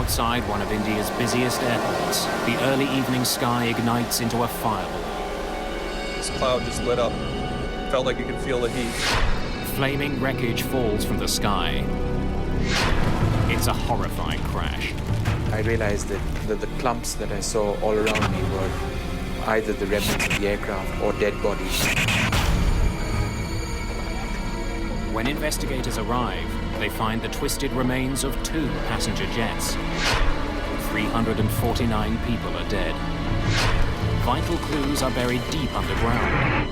outside one of India's busiest airports, the early evening sky ignites into a fireball. This cloud just lit up. Felt like you could feel the heat. Flaming wreckage falls from the sky. It's a horrifying crash. I realized that the clumps that I saw all around me were either the remnants of the aircraft or dead bodies. When investigators arrive, they find the twisted remains of 2 passenger jets. 349 people are dead. Vital clues are buried deep underground.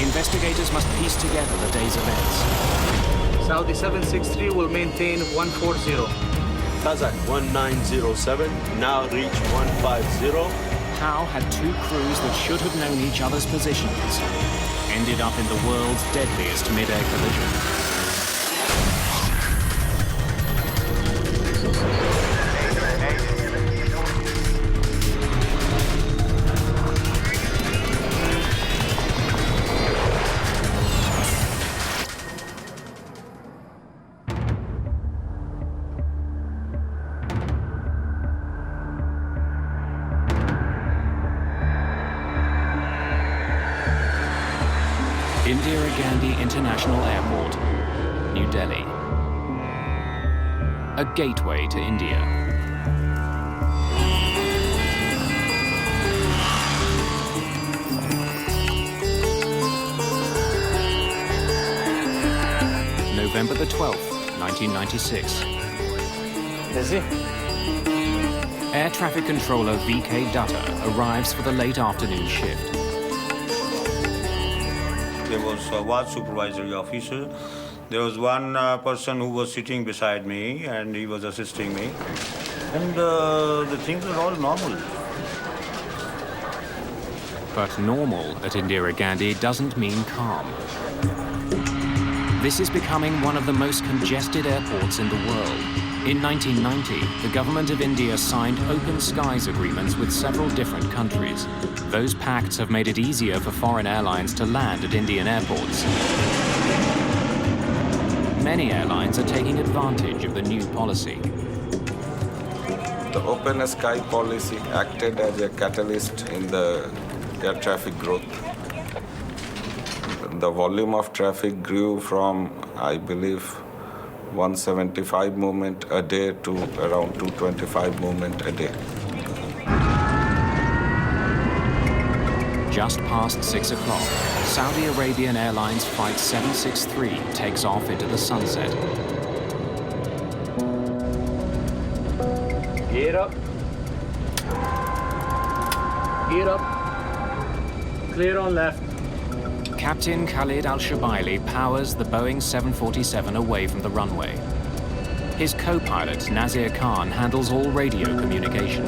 Investigators must piece together the day's events. Saudi 763 will maintain 140. Kazakh 1907, now reach 150. How had 2 crews that should have known each other's positions ended up in the world's deadliest mid-air collision? Indira Gandhi International Airport, New Delhi. A gateway to India. November the 12th, 1996. Busy? Air traffic controller VK Dutta arrives for the late afternoon shift. There was a ward supervisory officer. There was one person who was sitting beside me and he was assisting me. And the things were all normal. But normal at Indira Gandhi doesn't mean calm. This is becoming one of the most congested airports in the world. In 1990, the government of India signed open skies agreements with several different countries. Those pacts have made it easier for foreign airlines to land at Indian airports. Many airlines are taking advantage of the new policy. The open sky policy acted as a catalyst in the air traffic growth. The volume of traffic grew from, I believe, 175 movement a day to around 225 movement a day. Just past 6 o'clock, Saudi-Arabian Airlines Flight 763 takes off into the sunset. Gear up. Gear up. Clear on left. Captain Khalid Al-Shabaili powers the Boeing 747 away from the runway. His co-pilot, Nazir Khan, handles all radio communication.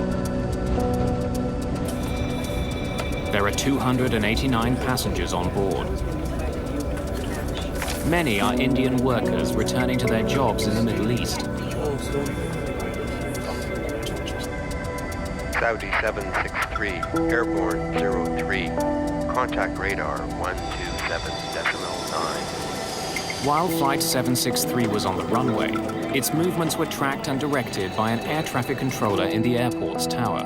There are 289 passengers on board. Many are Indian workers returning to their jobs in the Middle East. Saudi 763, airborne 03, contact radar 127.9. While Flight 763 was on the runway, its movements were tracked and directed by an air traffic controller in the airport's tower.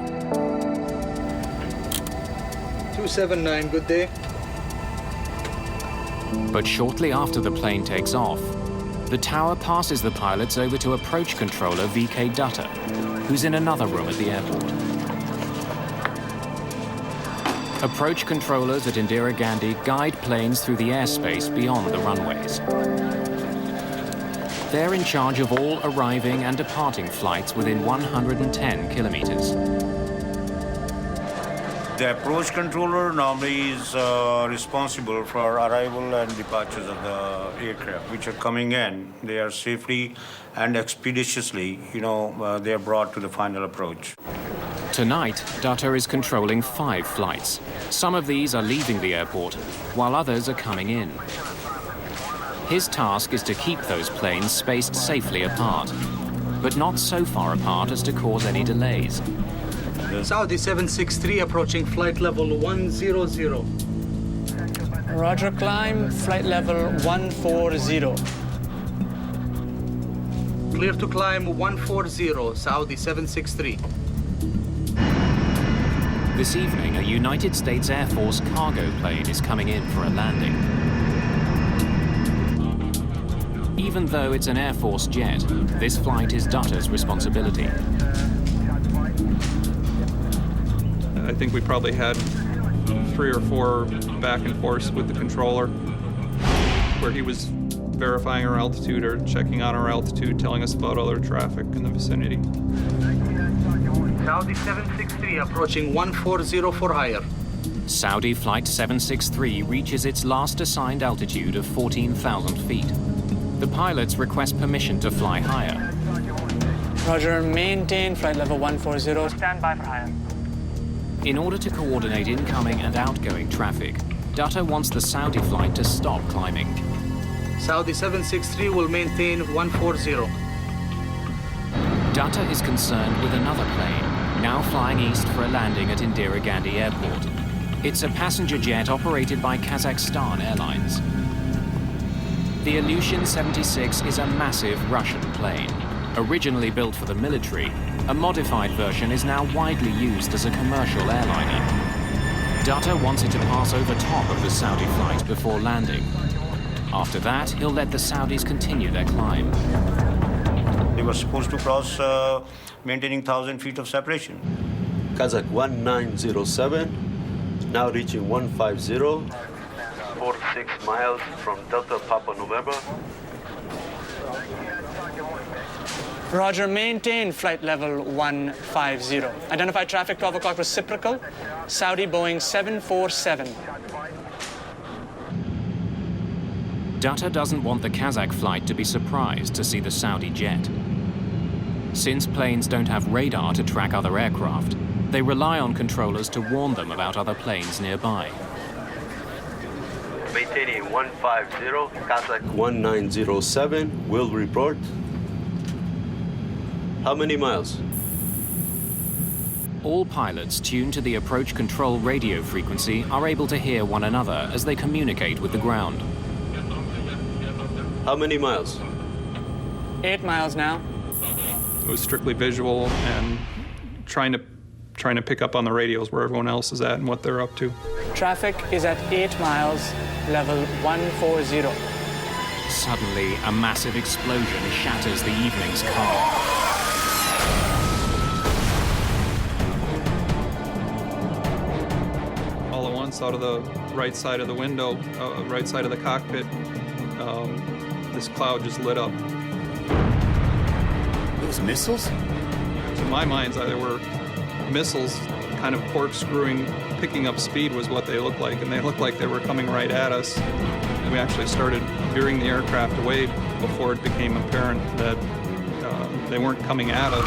279, good day. But shortly after the plane takes off, the tower passes the pilots over to approach controller VK Dutta, who's in another room at the airport. Approach controllers at Indira Gandhi guide planes through the airspace beyond the runways. They're in charge of all arriving and departing flights within 110 kilometers. The approach controller normally is responsible for arrival and departures of the aircraft, which are coming in. They are safely and expeditiously, they are brought to the final approach. Tonight, Dutta is controlling 5 flights. Some of these are leaving the airport, while others are coming in. His task is to keep those planes spaced safely apart, but not so far apart as to cause any delays. Saudi 763 approaching flight level 100. Roger, climb, flight level 140. Clear to climb 140, Saudi 763. This evening, a United States Air Force cargo plane is coming in for a landing. Even though it's an Air Force jet, this flight is Dutter's responsibility. I think we probably had 3 or 4 back and forths with the controller where he was verifying our altitude or checking on our altitude, telling us about other traffic in the vicinity. Saudi 763 approaching 140 for higher. Saudi Flight 763 reaches its last assigned altitude of 14,000 feet. The pilots request permission to fly higher. Roger, maintain flight level 140. Stand by for higher. In order to coordinate incoming and outgoing traffic, Dutter wants the Saudi flight to stop climbing. Saudi 763 will maintain 140. Dutter is concerned with another plane, now flying east for a landing at Indira Gandhi Airport. It's a passenger jet operated by Kazakstan Airlines. The Ilyushin 76 is a massive Russian plane. Originally built for the military, a modified version is now widely used as a commercial airliner. Dutter wants it to pass over top of the Saudi flight before landing. After that, he'll let the Saudis continue their climb. They were supposed to cross maintaining 1,000 feet of separation. Kazakh 1907, now reaching 150, 46 miles from Delta Papa November. Roger, maintain flight level 150. Identify traffic 12 o'clock reciprocal, Saudi Boeing 747. Dutter doesn't want the Kazakh flight to be surprised to see the Saudi jet. Since planes don't have radar to track other aircraft, they rely on controllers to warn them about other planes nearby. Maintaining 150, Kazakh 1907, will report. How many miles? All pilots tuned to the approach control radio frequency are able to hear one another as they communicate with the ground. How many miles? 8 miles now. It was strictly visual and trying to pick up on the radios where everyone else is at and what they're up to. Traffic is at 8 miles, level 140. Suddenly, a massive explosion shatters the evening's calm. All at once, out of the right side of the window, right side of the cockpit, this cloud just lit up. Those missiles? To my mind's eye, there were missiles kind of corkscrewing, picking up speed was what they looked like, and they looked like they were coming right at us. And we actually started veering the aircraft away before it became apparent that they weren't coming at us.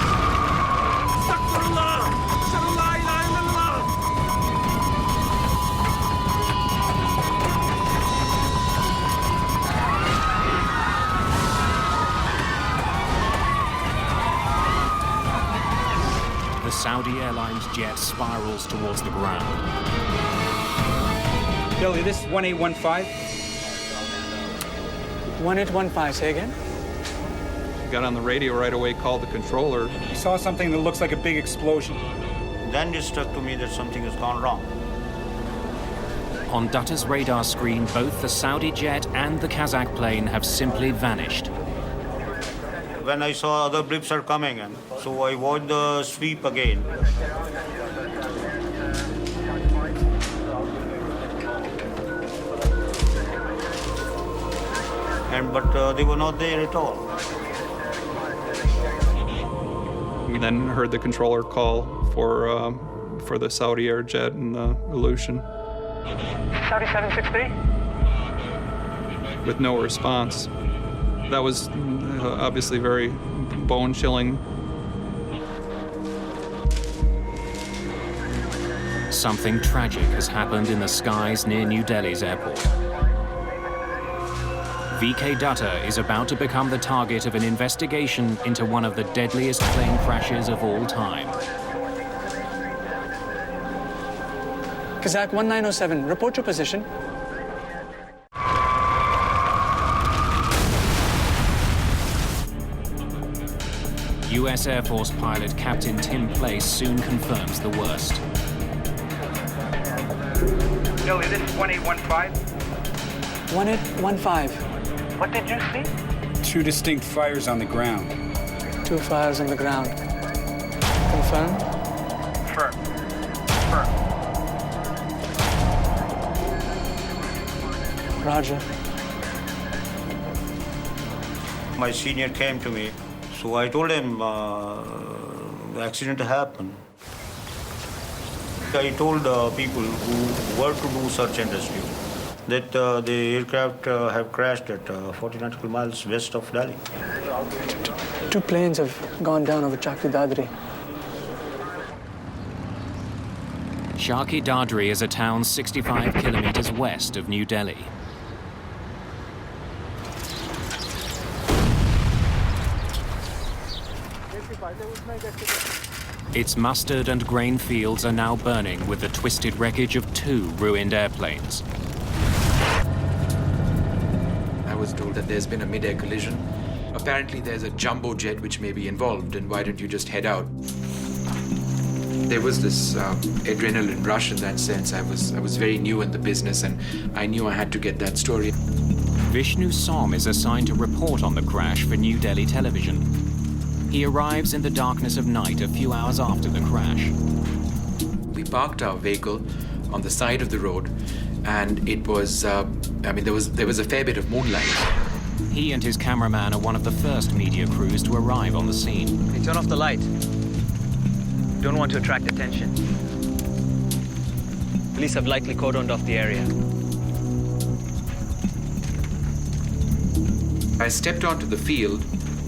The Saudi Airlines jet spirals towards the ground. Delhi, this is 1815. 1815, say again? Got on the radio right away, called the controller. We saw something that looks like a big explosion. Then it struck to me that something has gone wrong. On Dutter's radar screen, both the Saudi jet and the Kazakh plane have simply vanished. When I saw other blips are coming, and so I watched the sweep again. But they were not there at all. We then heard the controller call for the Saudi Air jet and the Ilyushin. Saudi 763? With no response. That was obviously very bone-chilling. Something tragic has happened in the skies near New Delhi's airport. VK Dutter is about to become the target of an investigation into one of the deadliest plane crashes of all time. Kazakh 1907, report your position. US Air Force pilot Captain Tim Place soon confirms the worst. Delhi, this is 1815. 1815. What did you see? 2 distinct fires on the ground. 2 fires on the ground. Confirm? Confirm. Roger. My senior came to me, so I told him the accident happened. I told people who were to do search and rescue that the aircraft have crashed at 40 nautical miles west of Delhi. 2 planes have gone down over Charkhi Dadrin. Charkhi Dadrin is a town 65 kilometers west of New Delhi. Its mustard and grain fields are now burning with the twisted wreckage of 2 ruined airplanes. I was told that there's been a mid-air collision. Apparently there's a jumbo jet which may be involved, and why don't you just head out? There was this adrenaline rush in that sense. I was very new in the business, and I knew I had to get that story. Vishnu Som is assigned to report on the crash for New Delhi television. He arrives in the darkness of night a few hours after the crash. We parked our vehicle on the side of the road, and it was, there was a fair bit of moonlight. He and his cameraman are one of the first media crews to arrive on the scene. Hey, turn off the light. Don't want to attract attention. Police have likely cordoned off the area. I stepped onto the field,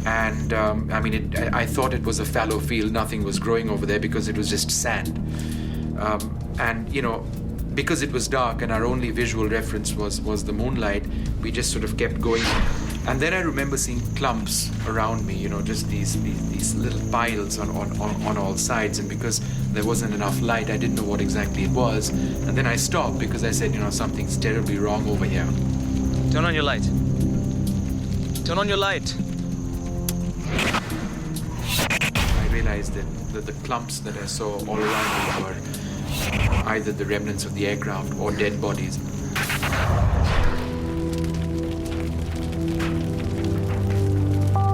and I thought it was a fallow field. Nothing was growing over there because it was just sand. Because it was dark and our only visual reference was the moonlight, we just sort of kept going. And then I remember seeing clumps around me, just these little piles on all sides. And because there wasn't enough light, I didn't know what exactly it was. And then I stopped because I said, something's terribly wrong over here. Turn on your light. Turn on your light. I realized that the clumps that I saw all around me were either the remnants of the aircraft or dead bodies.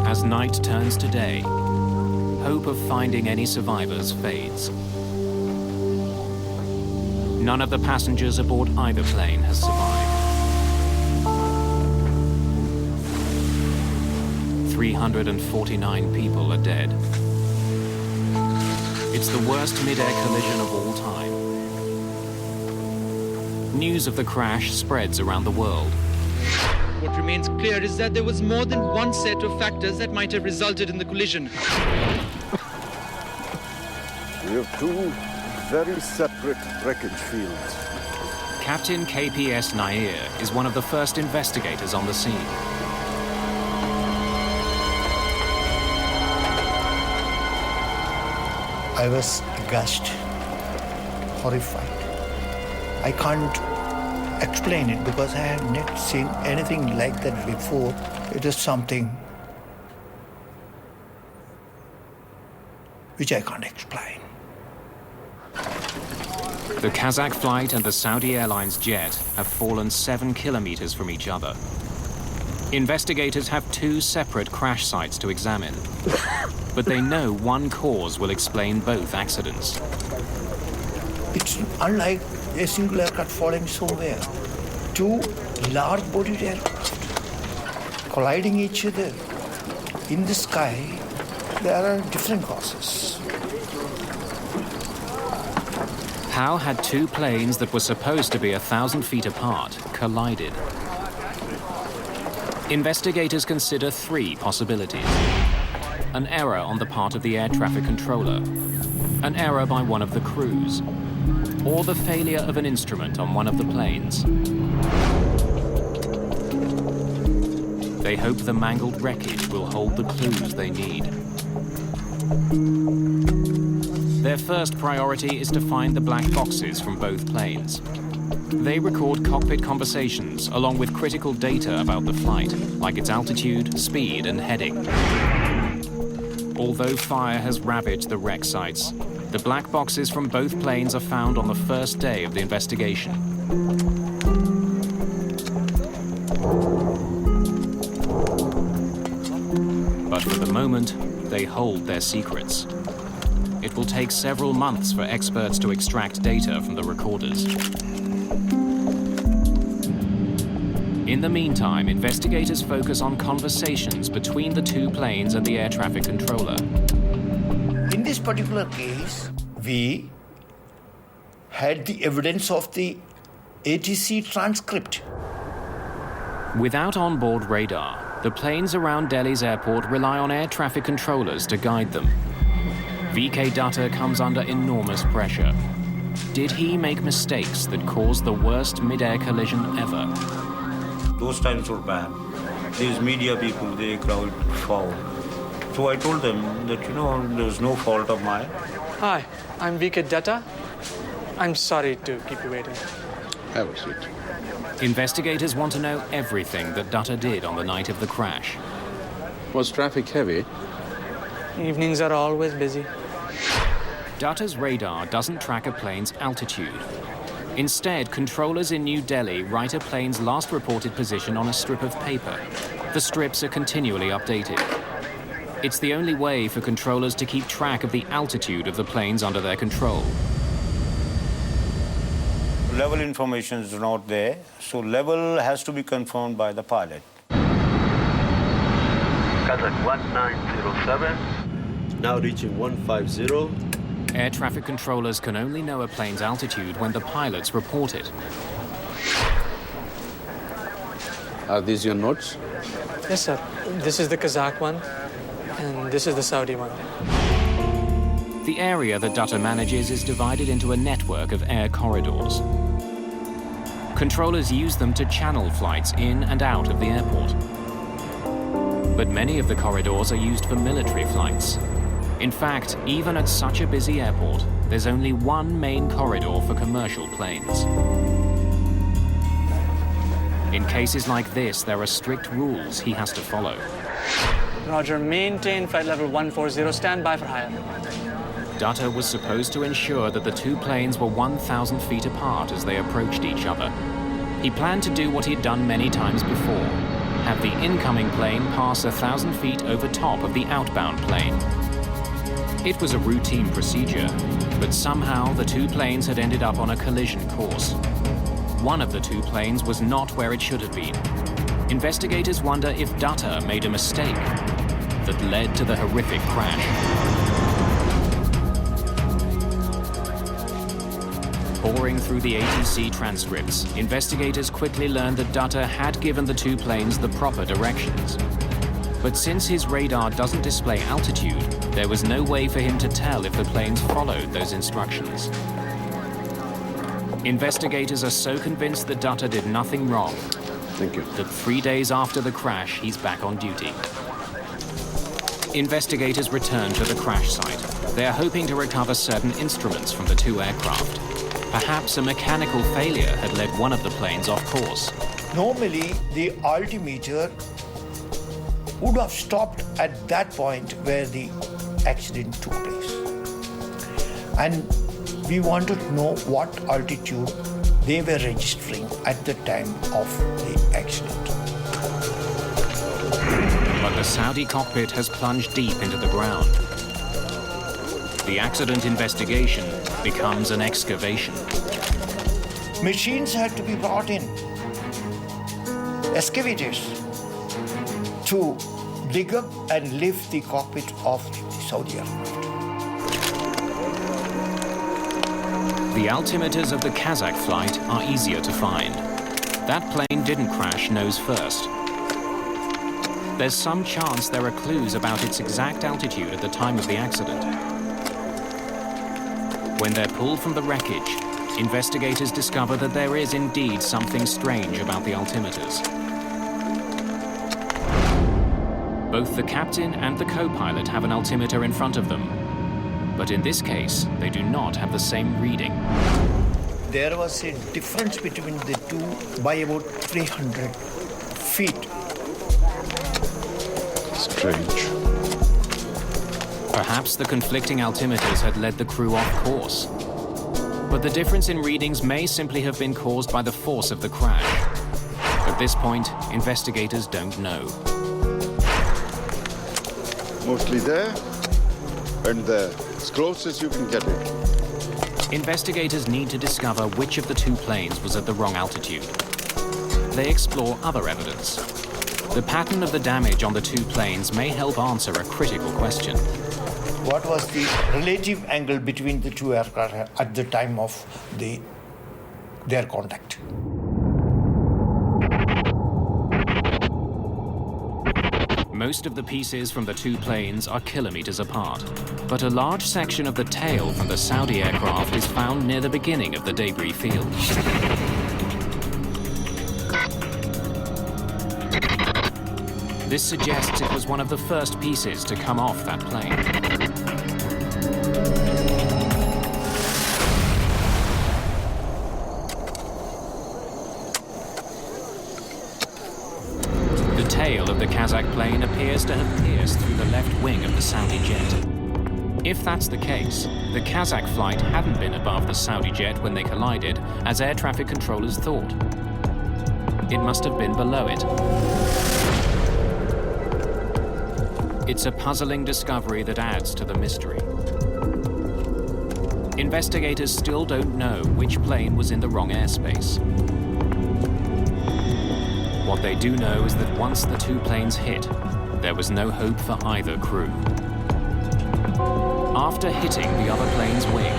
As night turns to day, hope of finding any survivors fades. None of the passengers aboard either plane has survived. 349 people are dead. It's the worst mid-air collision of all time. News of the crash spreads around the world. What remains clear is that there was more than one set of factors that might have resulted in the collision. We have 2 very separate wreckage fields. Captain KPS Nair is one of the first investigators on the scene. I was aghast, horrified. I can't explain it because I have not seen anything like that before. It is something which I can't explain. The Kazakh flight and the Saudi Airlines jet have fallen 7 kilometers from each other. Investigators have 2 separate crash sites to examine, but they know one cause will explain both accidents. It's unlike a single aircraft falling somewhere. 2 large-bodied aircraft colliding each other in the sky. There are different causes. How had 2 planes that were supposed to be 1,000 feet apart collided? Investigators consider 3 possibilities. An error on the part of the air traffic controller, an error by one of the crews, or the failure of an instrument on one of the planes. They hope the mangled wreckage will hold the clues they need. Their first priority is to find the black boxes from both planes. They record cockpit conversations along with critical data about the flight, like its altitude, speed, and heading. although fire has ravaged the wreck sites. The black boxes from both planes are found on the first day of the investigation. But for the moment, they hold their secrets. It will take several months for experts to extract data from the recorders. In the meantime, investigators focus on conversations between the two planes and the air traffic controller. In this particular case, we had the evidence of the ATC transcript. Without onboard radar, the planes around Delhi's airport rely on air traffic controllers to guide them. VK Dutta comes under enormous pressure. Did he make mistakes that caused the worst mid-air collision ever? Those times were bad. These media people, they crowd foul. So I told them that, there's no fault of mine. Hi, I'm VK Dutta. I'm sorry to keep you waiting. Have a seat. Investigators want to know everything that Dutta did on the night of the crash. Was traffic heavy? Evenings are always busy. Dutta's radar doesn't track a plane's altitude. Instead, controllers in New Delhi write a plane's last reported position on a strip of paper. The strips are continually updated. It's the only way for controllers to keep track of the altitude of the planes under their control. Level information is not there, so level has to be confirmed by the pilot. Kazakh 1907. Now reaching 150. Air traffic controllers can only know a plane's altitude when the pilots report it. Are these your notes? Yes, sir. This is the Kazakh one, and this is the Saudi one. The area that Dutta manages is divided into a network of air corridors. Controllers use them to channel flights in and out of the airport. But many of the corridors are used for military flights. In fact, even at such a busy airport, there's only one main corridor for commercial planes. In cases like this, there are strict rules he has to follow. Roger, maintain flight level 140, stand by for higher. Dutta was supposed to ensure that the two planes were 1,000 feet apart as they approached each other. He planned to do what he'd done many times before, have the incoming plane pass 1,000 feet over top of the outbound plane. It was a routine procedure, but somehow the two planes had ended up on a collision course. One of the two planes was not where it should have been. Investigators wonder if Dutta made a mistake that led to the horrific crash. Poring through the ATC transcripts, investigators quickly learned that Dutta had given the two planes the proper directions. But since his radar doesn't display altitude, there was no way for him to tell if the planes followed those instructions. Investigators are so convinced that Dutta did nothing wrong that 3 days after the crash, he's back on duty. Investigators return to the crash site. They are hoping to recover certain instruments from the two aircraft. Perhaps a mechanical failure had led one of the planes off course. Normally, the altimeter would have stopped at that point where the accident took place. And we wanted to know what altitude they were registering at the time of the accident. But the Saudi cockpit has plunged deep into the ground. The accident investigation becomes an excavation. Machines had to be brought in, excavators, to dig up and lift the cockpit of the Saudi aircraft. The altimeters of the Kazakh flight are easier to find. That plane didn't crash nose first. There's some chance there are clues about its exact altitude at the time of the accident. When they're pulled from the wreckage, investigators discover that there is indeed something strange about the altimeters. Both the captain and the co-pilot have an altimeter in front of them, but in this case, they do not have the same reading. There was a difference between the two by about 300 feet. Strange. Perhaps the conflicting altimeters had led the crew off course. But the difference in readings may simply have been caused by the force of the crash. At this point, investigators don't know. Mostly there and there, as close as you can get it. Investigators need to discover which of the two planes was at the wrong altitude. They explore other evidence. The pattern of the damage on the two planes may help answer a critical question. What was the relative angle between the two aircraft at the time of their contact? Most of the pieces from the two planes are kilometers apart, but a large section of the tail from the Saudi aircraft is found near the beginning of the debris field. This suggests it was one of the first pieces to come off that plane. The tail of the Kazakh plane appears to have pierced through the left wing of the Saudi jet. If that's the case, the Kazakh flight hadn't been above the Saudi jet when they collided, as air traffic controllers thought. It must have been below it. It's a puzzling discovery that adds to the mystery. Investigators still don't know which plane was in the wrong airspace. What they do know is that once the two planes hit, there was no hope for either crew. After hitting the other plane's wing,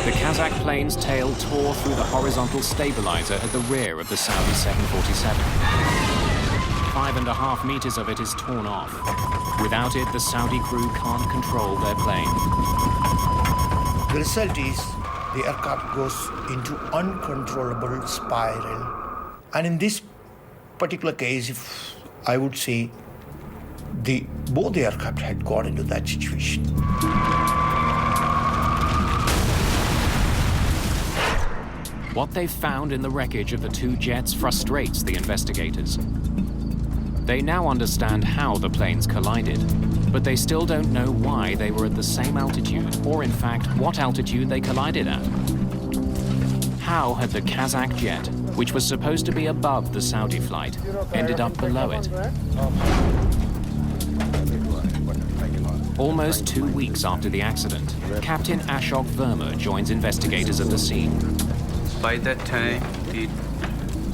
the Kazakh plane's tail tore through the horizontal stabilizer at the rear of the Saudi 747. 5.5 meters of it is torn off. Without it, the Saudi crew can't control their plane. The result is the aircraft goes into uncontrollable spiral. And in this particular case, if I would say both the aircraft had got into that situation. What they've found in the wreckage of the two jets frustrates the investigators. They now understand how the planes collided, but they still don't know why they were at the same altitude, or in fact, what altitude they collided at. How had the Kazakh jet, which was supposed to be above the Saudi flight, ended up below it? Almost 2 weeks after the accident, Captain Ashok Verma joins investigators at the scene. By that time, the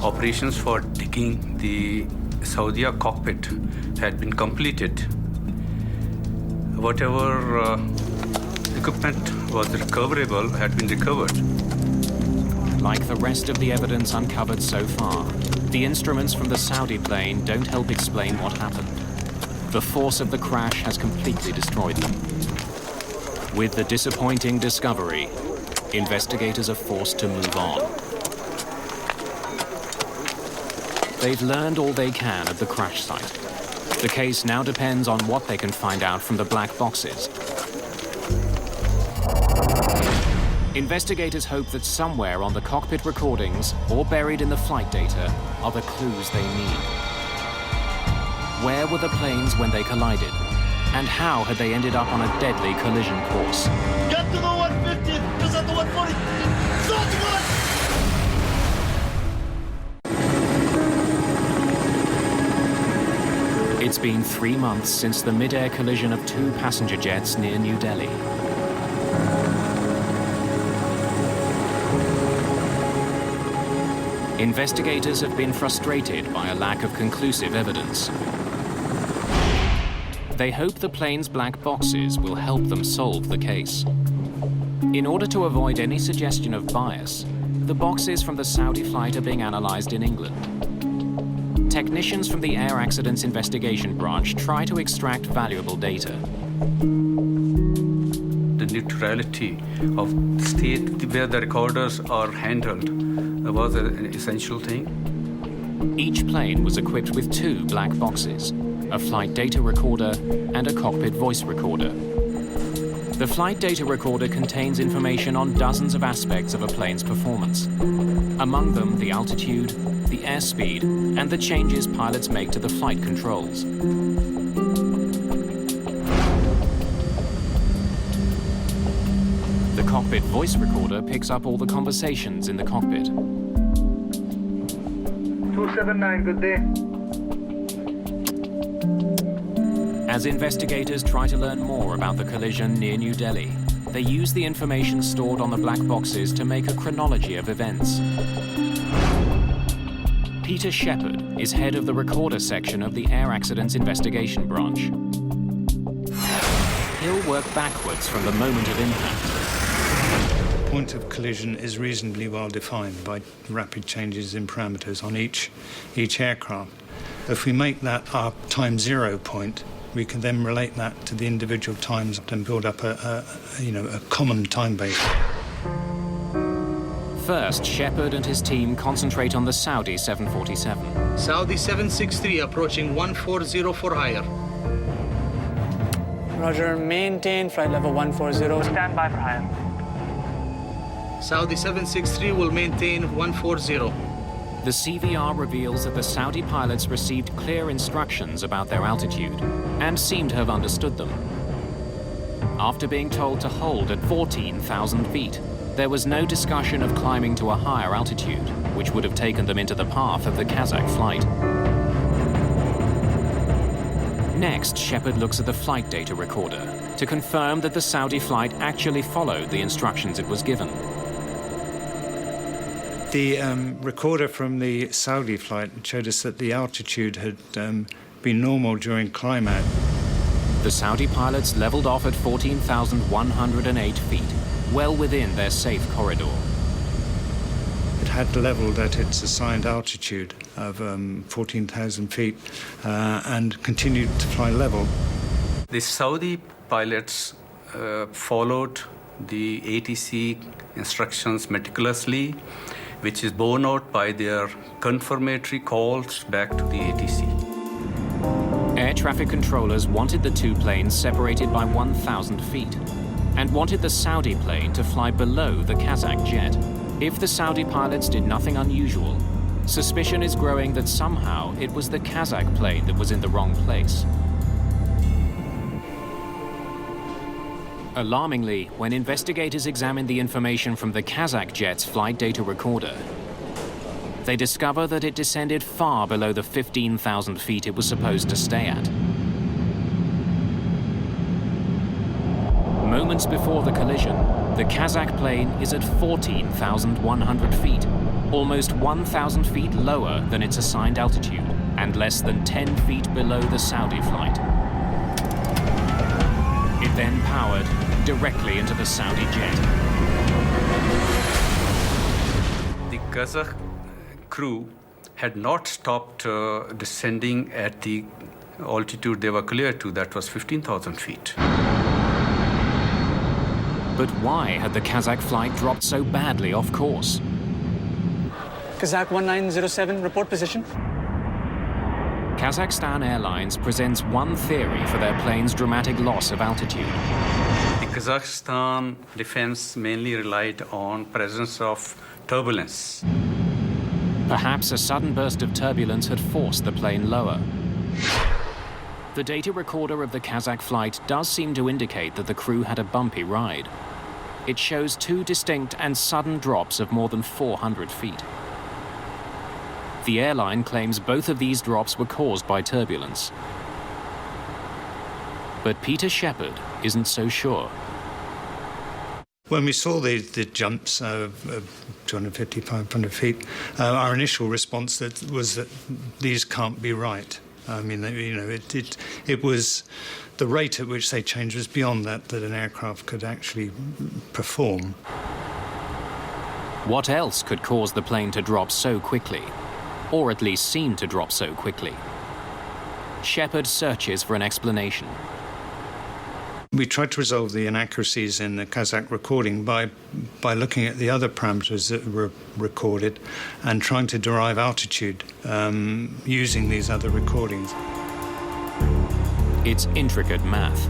operations for digging the Saudi cockpit had been completed. Whatever equipment was recoverable had been recovered. Like the rest of the evidence uncovered so far, the instruments from the Saudi plane don't help explain what happened. The force of the crash has completely destroyed them. With the disappointing discovery, investigators are forced to move on. They've learned all they can at the crash site. The case now depends on what they can find out from the black boxes. Investigators hope that somewhere on the cockpit recordings or buried in the flight data are the clues they need. Where were the planes when they collided? And how had they ended up on a deadly collision course? Get to the 150, is at the 140. Start to go! It's been 3 months since the mid-air collision of two passenger jets near New Delhi. Investigators have been frustrated by a lack of conclusive evidence. They hope the plane's black boxes will help them solve the case. In order to avoid any suggestion of bias, the boxes from the Saudi flight are being analyzed in England. Technicians from the Air Accidents Investigation Branch try to extract valuable data. The neutrality of the state where the recorders are handled was an essential thing. Each plane was equipped with 2 black boxes, a flight data recorder and a cockpit voice recorder. The flight data recorder contains information on dozens of aspects of a plane's performance. Among them, the altitude, the airspeed, and the changes pilots make to the flight controls. cockpit voice recorder picks up all the conversations in the cockpit. 279, good day. As investigators try to learn more about the collision near New Delhi, they use the information stored on the black boxes to make a chronology of events. Peter Shepard is head of the recorder section of the Air Accidents Investigation Branch. He'll work backwards from the moment of impact. The point of collision is reasonably well defined by rapid changes in parameters on each aircraft. If we make that our time zero point, we can then relate that to the individual times and build up a common time base. First, Shepard and his team concentrate on the Saudi 747. Saudi 763 approaching 140 for higher. Roger, maintain flight level 140. Stand by for higher. Saudi 763 will maintain 140. The CVR reveals that the Saudi pilots received clear instructions about their altitude and seem to have understood them. After being told to hold at 14,000 feet, there was no discussion of climbing to a higher altitude, which would have taken them into the path of the Kazakh flight. Next, Shepard looks at the flight data recorder to confirm that the Saudi flight actually followed the instructions it was given. The recorder from the Saudi flight showed us that the altitude had been normal during climb out. The Saudi pilots leveled off at 14,108 feet, well within their safe corridor. It had leveled at its assigned altitude of 14,000 feet and continued to fly level. The Saudi pilots followed the ATC instructions meticulously, which is borne out by their confirmatory calls back to the ATC. Air traffic controllers wanted the two planes separated by 1,000 feet and wanted the Saudi plane to fly below the Kazakh jet. If the Saudi pilots did nothing unusual, suspicion is growing that somehow it was the Kazakh plane that was in the wrong place. Alarmingly, when investigators examined the information from the Kazakh jet's flight data recorder, they discover that it descended far below the 15,000 feet it was supposed to stay at. Moments before the collision, the Kazakh plane is at 14,100 feet, almost 1,000 feet lower than its assigned altitude and less than 10 feet below the Saudi flight. It then powered directly into the Saudi jet. The Kazakh crew had not stopped descending at the altitude they were clear to, that was 15,000 feet. But why had the Kazakh flight dropped so badly off course? Kazakh 1907, report position. Kazakstan Airlines presents one theory for their plane's dramatic loss of altitude. The Kazakhstan defense mainly relied on presence of turbulence. Perhaps a sudden burst of turbulence had forced the plane lower. The data recorder of the Kazakh flight does seem to indicate that the crew had a bumpy ride. It shows two distinct and sudden drops of more than 400 feet. The airline claims both of these drops were caused by turbulence. But Peter Shepard isn't so sure. When we saw the jumps of 250, 500 feet, our initial response was that these can't be right. I mean, it was the rate at which they changed was beyond that an aircraft could actually perform. What else could cause the plane to drop so quickly? Or at least seem to drop so quickly? Shepard searches for an explanation. We tried to resolve the inaccuracies in the Kazakh recording by looking at the other parameters that were recorded and trying to derive altitude using these other recordings. It's intricate math.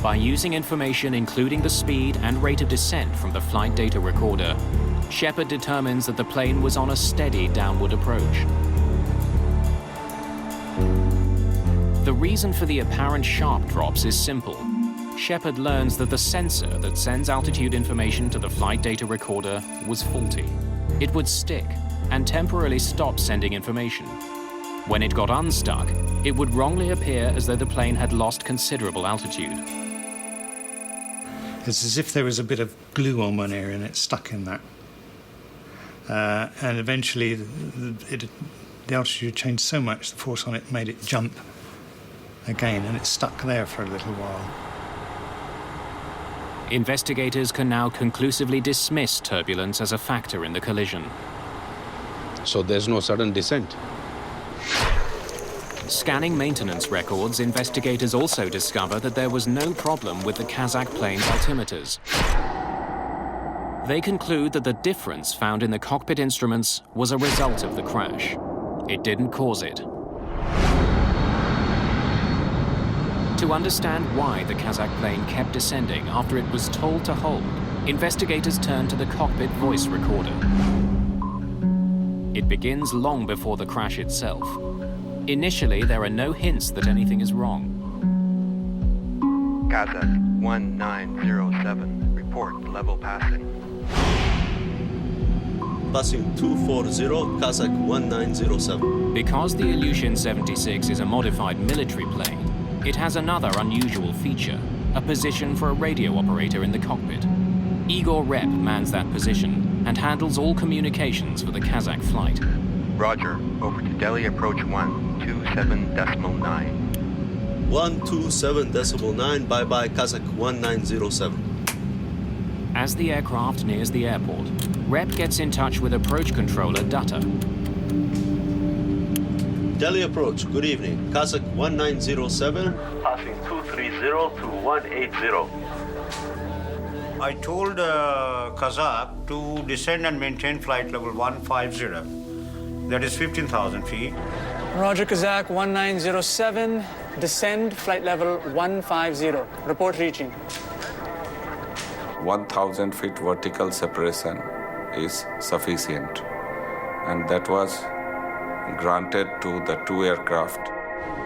By using information including the speed and rate of descent from the flight data recorder, Shepard determines that the plane was on a steady downward approach. The reason for the apparent sharp drops is simple. Shepard learns that the sensor that sends altitude information to the flight data recorder was faulty. It would stick and temporarily stop sending information. When it got unstuck, it would wrongly appear as though the plane had lost considerable altitude. It's as if there was a bit of glue on one area and it stuck in that. And eventually the altitude changed so much, the force on it made it jump again, and it stuck there for a little while. Investigators can now conclusively dismiss turbulence as a factor in the collision. So there's no sudden descent? Scanning maintenance records, investigators also discover that there was no problem with the Kazakh plane's altimeters. They conclude that the difference found in the cockpit instruments was a result of the crash. It didn't cause it. To understand why the Kazakh plane kept descending after it was told to hold, investigators turn to the cockpit voice recorder. It begins long before the crash itself. Initially, there are no hints that anything is wrong. Kazakh 1907, report level passing. Passing 240, Kazakh 1907. Because the Ilyushin 76 is a modified military plane, it has another unusual feature, a position for a radio operator in the cockpit. Igor Rep mans that position and handles all communications for the Kazakh flight. Roger, over to Delhi approach 127.9. 127.9, bye-bye, Kazakh 1907. As the aircraft nears the airport, Rep gets in touch with approach controller Dutta. Delhi approach, good evening. Kazakh 1907. Passing 230 to 180. I told Kazakh to descend and maintain flight level 150. That is 15,000 feet. Roger, Kazakh 1907. Descend, flight level 150. Report reaching. 1,000 feet vertical separation is sufficient, and that was granted to the two aircraft.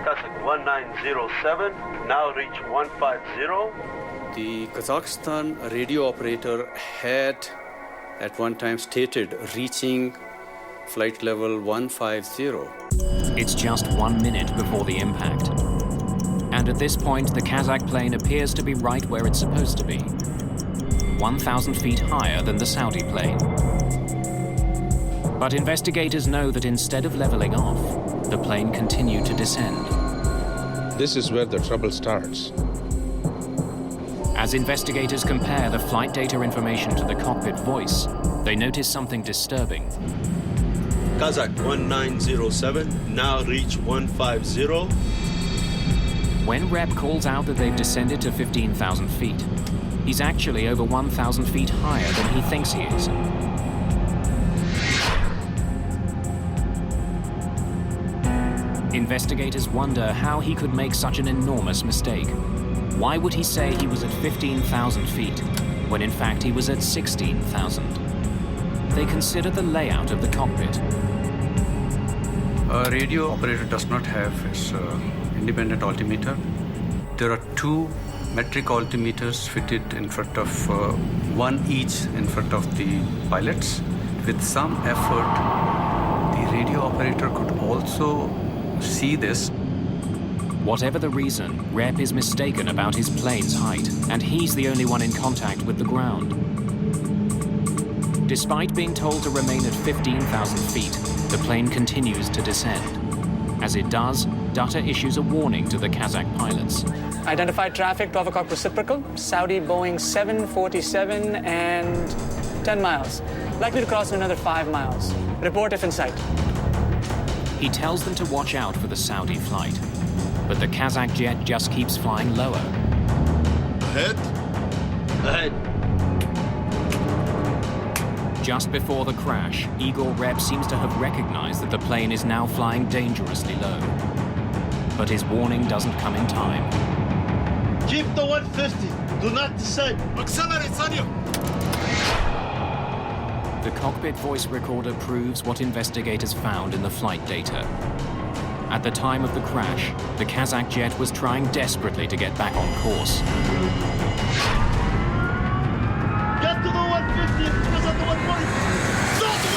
Kazakh 1907, now reach 150. The Kazakhstan radio operator had at one time stated reaching flight level 150. It's just 1 minute before the impact. And at this point, the Kazakh plane appears to be right where it's supposed to be. 1,000 feet higher than the Saudi plane. But investigators know that instead of leveling off, the plane continued to descend. This is where the trouble starts. As investigators compare the flight data information to the cockpit voice, they notice something disturbing. Kazakh 1907, now reach 150. When Rep calls out that they've descended to 15,000 feet, he's actually over 1,000 feet higher than he thinks he is. Investigators wonder how he could make such an enormous mistake. Why would he say he was at 15,000 feet, when in fact he was at 16,000? They consider the layout of the cockpit. A radio operator does not have its independent altimeter. There are two metric altimeters fitted in front of one each in front of the pilots. With some effort, the radio operator could also see this. Whatever the reason, Rep is mistaken about his plane's height, and he's the only one in contact with the ground. Despite being told to remain at 15,000 feet, the plane continues to descend. As it does, Dutta issues a warning to the Kazakh pilots. Identified traffic, 12 o'clock reciprocal, Saudi Boeing 747 and 10 miles. Likely to cross in another 5 miles. Report if in sight. He tells them to watch out for the Saudi flight, but the Kazakh jet just keeps flying lower. Ahead. Ahead. Just before the crash, Igor Rep seems to have recognized that the plane is now flying dangerously low. But his warning doesn't come in time. Keep the 150. Do not descend. Accelerate, on you. The cockpit voice recorder proves what investigators found in the flight data. At the time of the crash, the Kazakh jet was trying desperately to get back on course. Get to the 150 because of the 140. Stop the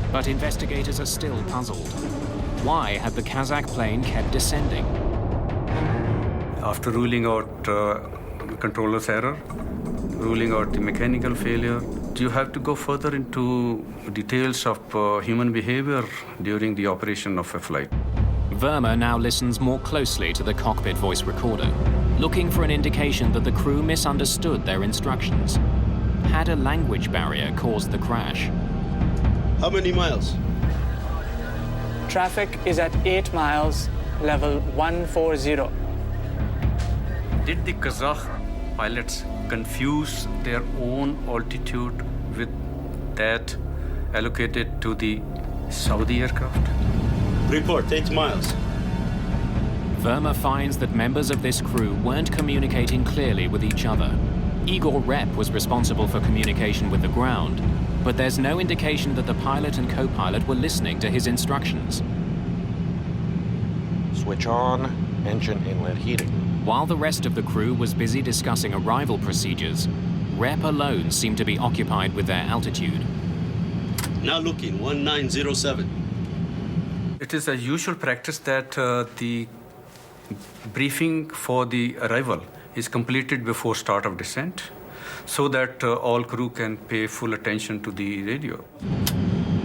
one! But investigators are still puzzled. Why had the Kazakh plane kept descending? After ruling out controller's error, ruling out the mechanical failure, you have to go further into details of human behavior during the operation of a flight. Verma now listens more closely to the cockpit voice recorder, looking for an indication that the crew misunderstood their instructions. Had a language barrier caused the crash? How many miles? Traffic is at 8 miles, level 140. Did the Kazakh pilots confuse their own altitude with that allocated to the Saudi aircraft? Report, 8 miles. Verma finds that members of this crew weren't communicating clearly with each other. Igor Rep was responsible for communication with the ground, but there's no indication that the pilot and co-pilot were listening to his instructions. Switch on, engine inlet heating. While the rest of the crew was busy discussing arrival procedures, Rep alone seemed to be occupied with their altitude. Now looking, 1907. It is a usual practice that the briefing for the arrival is completed before start of descent, so that all crew can pay full attention to the radio.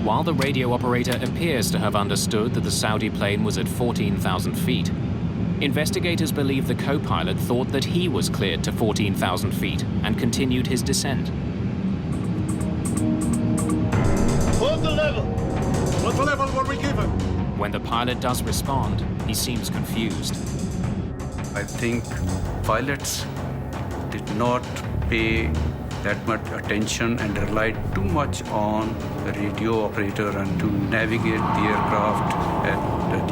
While the radio operator appears to have understood that the Saudi plane was at 14,000 feet, investigators believe the co-pilot thought that he was cleared to 14,000 feet and continued his descent. Hold the level! What level were we given? When the pilot does respond, he seems confused. I think pilots did not pay that much attention and relied too much on the radio operator and to navigate the aircraft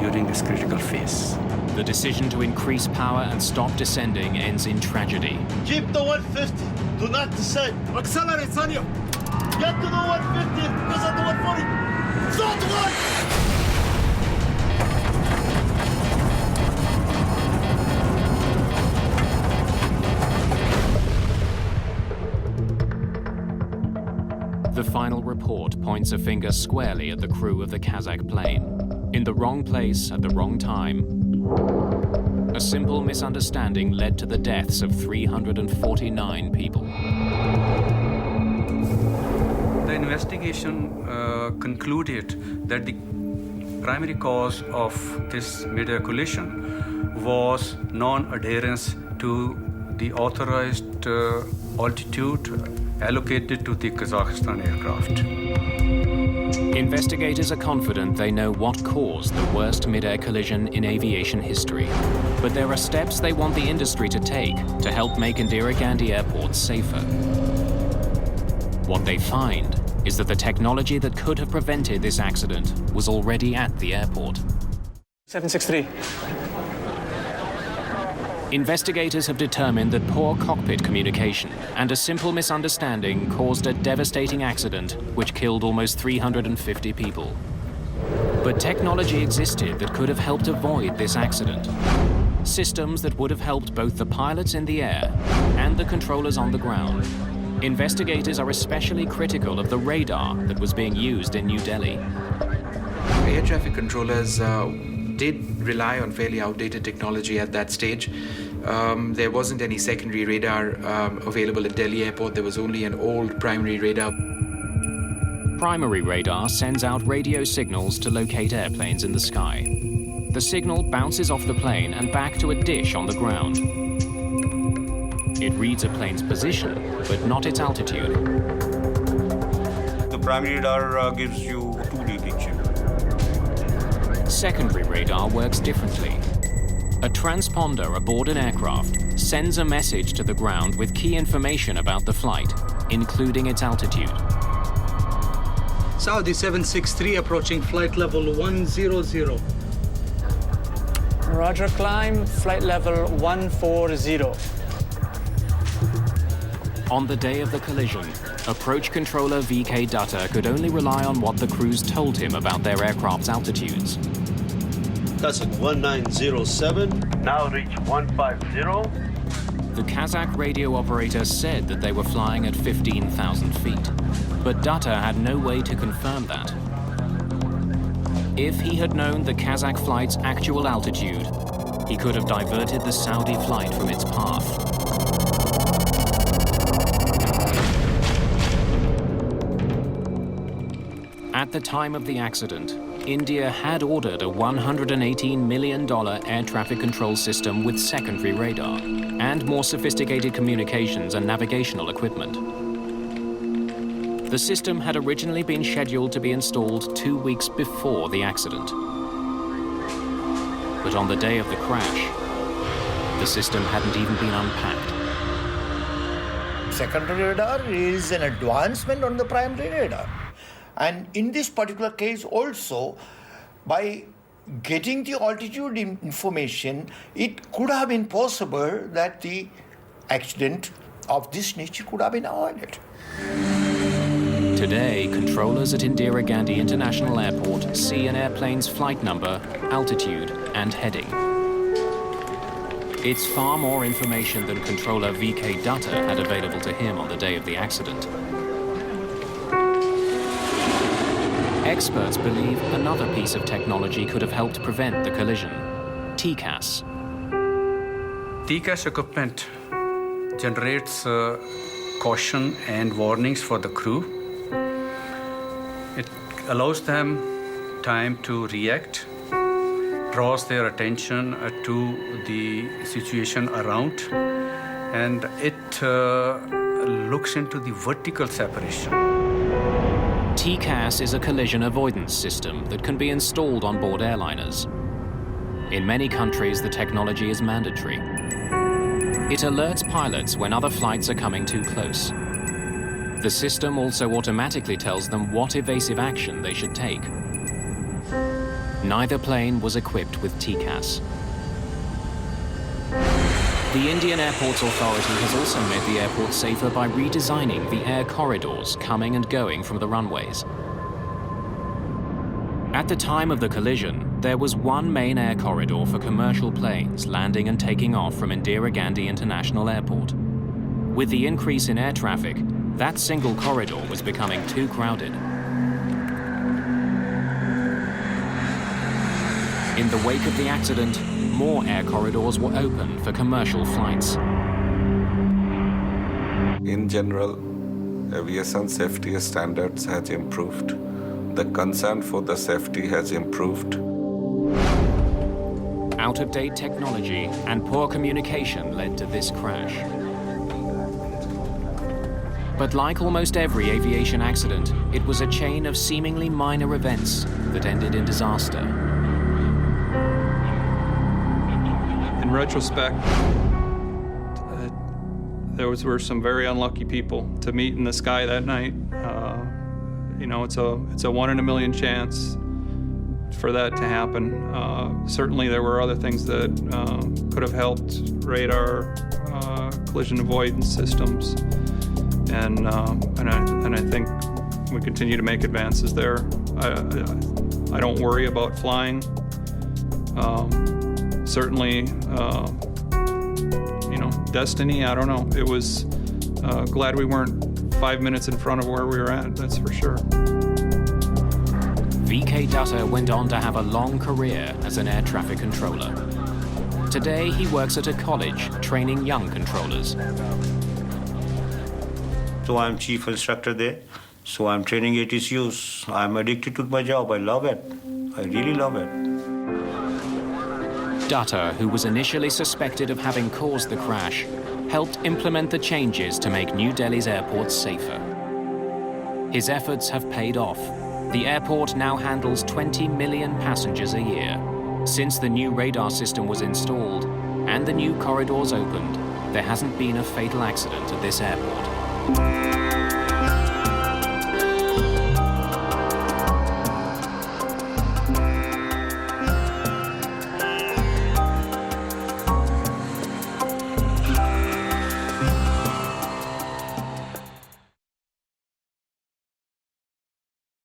during this critical phase. The decision to increase power and stop descending ends in tragedy. Keep the 150. Do not descend. Accelerate, Sanya. Get to the 150 because of the 140. Stop the one! The final report points a finger squarely at the crew of the Kazakh plane. In the wrong place at the wrong time, a simple misunderstanding led to the deaths of 349 people. The investigation concluded that the primary cause of this mid-air collision was non-adherence to the authorized altitude allocated to the Kazakhstan aircraft. Investigators are confident they know what caused the worst mid-air collision in aviation history. But there are steps they want the industry to take to help make Indira Gandhi Airport safer. What they find is that the technology that could have prevented this accident was already at the airport. 763. Investigators have determined that poor cockpit communication and a simple misunderstanding caused a devastating accident which killed almost 350 people. But technology existed that could have helped avoid this accident. Systems that would have helped both the pilots in the air and the controllers on the ground. Investigators are especially critical of the radar that was being used in New Delhi. Air traffic controllers did rely on fairly outdated technology at that stage. There wasn't any secondary radar available at Delhi Airport. There was only an old primary radar. Primary radar sends out radio signals to locate airplanes in the sky. The signal bounces off the plane and back to a dish on the ground. It reads a plane's position, but not its altitude. The primary radar gives you 2D picture. Secondary radar works differently. A transponder aboard an aircraft sends a message to the ground with key information about the flight, including its altitude. Saudi 763 approaching flight level 100. Roger, climb, flight level 140. On the day of the collision, approach controller VK Dutta could only rely on what the crews told him about their aircraft's altitudes. Kazakh 1907. Now reach 150. The Kazakh radio operator said that they were flying at 15,000 feet, but Dutta had no way to confirm that. If he had known the Kazakh flight's actual altitude, he could have diverted the Saudi flight from its path. At the time of the accident, India had ordered a $118 million air traffic control system with secondary radar and more sophisticated communications and navigational equipment. The system had originally been scheduled to be installed 2 weeks before the accident. But on the day of the crash, the system hadn't even been unpacked. Secondary radar is an advancement on the primary radar. And in this particular case also, by getting the altitude information, it could have been possible that the accident of this nature could have been avoided. Today, controllers at Indira Gandhi International Airport see an airplane's flight number, altitude, and heading. It's far more information than controller VK Dutta had available to him on the day of the accident. Experts believe another piece of technology could have helped prevent the collision: TCAS. TCAS equipment generates caution and warnings for the crew. It allows them time to react, draws their attention to the situation around, and it looks into the vertical separation. TCAS is a collision avoidance system that can be installed on board airliners. In many countries, the technology is mandatory. It alerts pilots when other flights are coming too close. The system also automatically tells them what evasive action they should take. Neither plane was equipped with TCAS. The Indian Airports Authority has also made the airport safer by redesigning the air corridors coming and going from the runways. At the time of the collision, there was one main air corridor for commercial planes landing and taking off from Indira Gandhi International Airport. With the increase in air traffic, that single corridor was becoming too crowded. In the wake of the accident, more air corridors were opened for commercial flights. In general, aviation safety standards has improved. The concern for the safety has improved. Out-of-date technology and poor communication led to this crash. But like almost every aviation accident, it was a chain of seemingly minor events that ended in disaster. In retrospect, there were some very unlucky people to meet in the sky that night. It's a 1 in a million chance for that to happen. Certainly, there were other things that could have helped: radar, collision avoidance systems, and I think we continue to make advances there. I don't worry about flying. Certainly, destiny, I don't know. It was glad we weren't 5 minutes in front of where we were at, that's for sure. VK Dutta went on to have a long career as an air traffic controller. Today, he works at a college training young controllers. So I'm chief instructor there. So I'm training ATCUs. I'm addicted to my job. I love it. I really love it. Dutta, who was initially suspected of having caused the crash, helped implement the changes to make New Delhi's airports safer. His efforts have paid off. The airport now handles 20 million passengers a year. Since the new radar system was installed and the new corridors opened, there hasn't been a fatal accident at this airport.